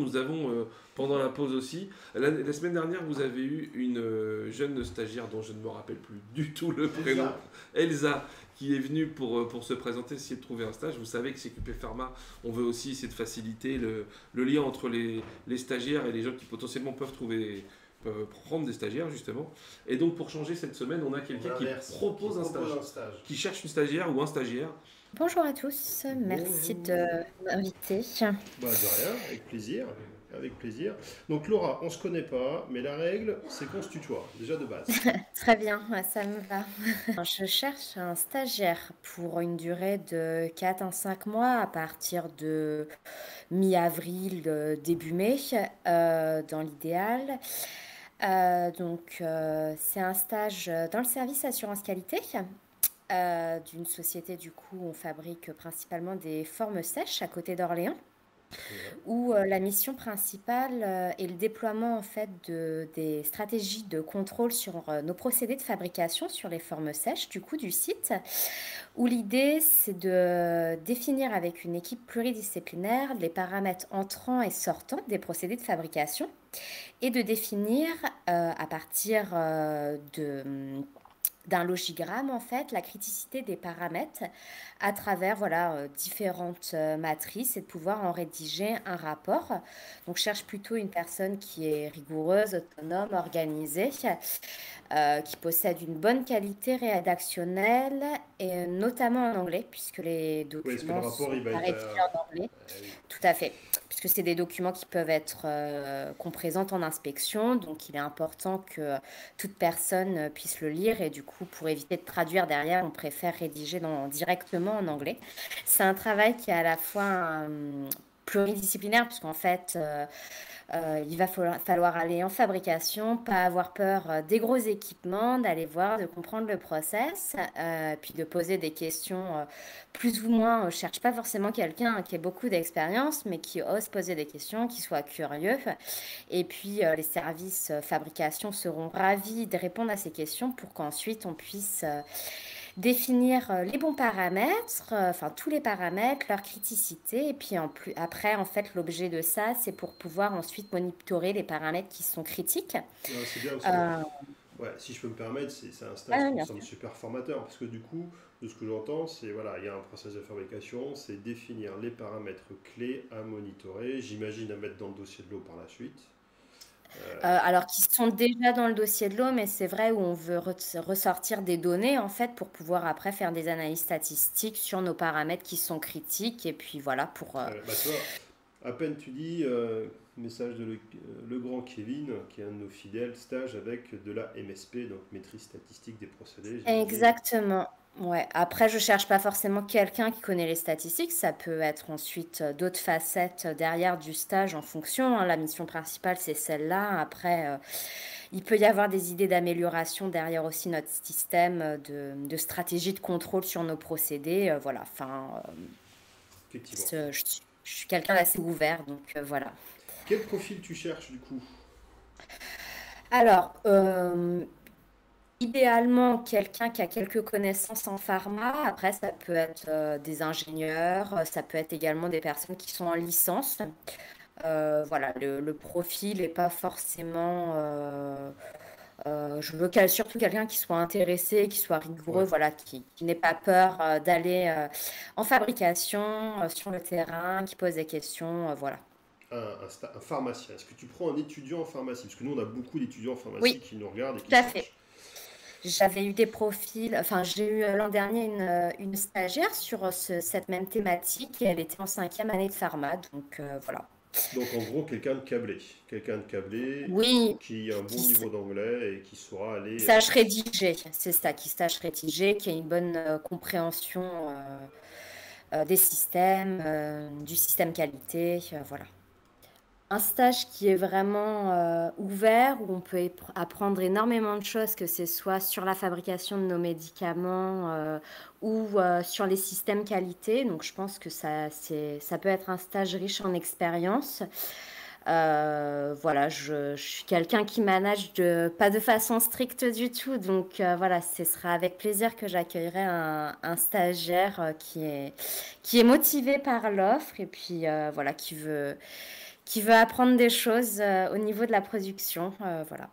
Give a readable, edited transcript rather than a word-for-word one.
nous avons, pendant la pause aussi, la semaine dernière, vous avez eu une jeune stagiaire dont je ne me rappelle plus du tout le prénom, Elsa, qui est venue pour se présenter, essayer de trouver un stage. Vous savez que chez QP Pharma, on veut aussi essayer de faciliter le lien entre les stagiaires et les gens qui potentiellement peuvent prendre des stagiaires justement. Et donc pour changer cette semaine, on a quelqu'un qui propose un stage, qui cherche une stagiaire ou un stagiaire. Bonjour à tous, merci de m'inviter. Bah, de rien, avec plaisir. Avec plaisir. Donc Laura, on se connaît pas, mais la règle, c'est qu'on se tutoie, déjà de base. Très bien, ça me va. Je cherche un stagiaire pour une durée de 4 à 5 mois à partir de mi-avril, début mai, dans l'idéal. C'est un stage dans le service assurance qualité. D'une société, du coup, on fabrique principalement des formes sèches à côté d'Orléans, où la mission principale est le déploiement en fait des stratégies de contrôle sur nos procédés de fabrication sur les formes sèches du coup du site, où l'idée c'est de définir avec une équipe pluridisciplinaire les paramètres entrants et sortants des procédés de fabrication et de définir à partir d'un logigramme en fait la criticité des paramètres à travers différentes matrices et de pouvoir en rédiger un rapport. Donc je cherche plutôt une personne qui est rigoureuse, autonome, organisée, qui possède une bonne qualité rédactionnelle et notamment en anglais puisque les Oui, est-ce que le documents rapport, sont il va à être... rédiger en anglais. oui. Tout à fait, puisque c'est des documents qui peuvent être qu'on présente en inspection, donc il est important que toute personne puisse le lire et du coup pour éviter de traduire derrière, on préfère rédiger directement en anglais. C'est un travail qui est à la fois pluridisciplinaire puisqu'en fait il va falloir aller en fabrication, pas avoir peur des gros équipements, d'aller voir, de comprendre le process, puis de poser des questions plus ou moins. Je cherche pas forcément quelqu'un qui ait beaucoup d'expérience, mais qui ose poser des questions, qui soit curieux. Et puis les services fabrication seront ravis de répondre à ces questions pour qu'ensuite on puisse définir les bons paramètres, enfin tous les paramètres, leur criticité, et puis après, en fait, l'objet de ça, c'est pour pouvoir ensuite monitorer les paramètres qui sont critiques. Non, c'est bien parce que, Euh, ouais, si je peux me permettre, c'est un stage qui me bien semble sûr. super formateur, parce que du coup, de ce que j'entends, c'est, voilà, il y a un process de fabrication, c'est définir les paramètres clés à monitorer, j'imagine à mettre dans le dossier de l'eau par la suite. Alors qu'ils sont déjà dans le dossier de l'eau, mais c'est vrai où on veut ressortir des données en fait pour pouvoir après faire des analyses statistiques sur nos paramètres qui sont critiques et puis voilà pour Très bien. Bah, tu vois, à peine tu dis, message de le grand Kevin, qui est un de nos fidèles, stage avec de la MSP, donc maîtrise statistique des procédés, j'imagine. exactement. Ouais. Après, je cherche pas forcément quelqu'un qui connaît les statistiques. Ça peut être ensuite d'autres facettes derrière du stage en fonction, hein. La mission principale, c'est celle-là. Après, il peut y avoir des idées d'amélioration derrière aussi notre système de stratégie de contrôle sur nos procédés. Voilà. Enfin, Effectivement. je suis quelqu'un d'assez ouvert, donc voilà. Quel profil tu cherches du coup? Alors, idéalement, quelqu'un qui a quelques connaissances en pharma. Après, ça peut être des ingénieurs, ça peut être également des personnes qui sont en licence. Voilà, le profil n'est pas forcément. Je veux surtout quelqu'un qui soit intéressé, qui soit rigoureux, Ouais. voilà, qui n'ait pas peur d'aller en fabrication, sur le terrain, qui pose des questions, voilà. Un pharmacien. Est-ce que tu prends un étudiant en pharmacie? Parce que nous, on a beaucoup d'étudiants en pharmacie Oui, qui nous regardent et tout qui à fait. cherchent. J'avais eu des profils, enfin j'ai eu l'an dernier une stagiaire sur cette même thématique et elle était en 5e année de pharma, donc voilà. Donc en gros, quelqu'un de câblé. Quelqu'un de câblé Oui, qui a un qui bon niveau d'anglais et qui saura aller... sache rédiger, c'est ça, qui sache rédiger, qui a une bonne compréhension des systèmes, du système qualité, voilà. Un stage qui est vraiment ouvert, où on peut apprendre énormément de choses, que ce soit sur la fabrication de nos médicaments ou sur les systèmes qualité. Donc je pense que ça peut être un stage riche en expérience. Voilà, je suis quelqu'un qui manage pas de façon stricte du tout. Donc voilà, ce sera avec plaisir que j'accueillerai un stagiaire qui est motivé par l'offre et puis voilà, qui veut apprendre des choses au niveau de la production. Voilà.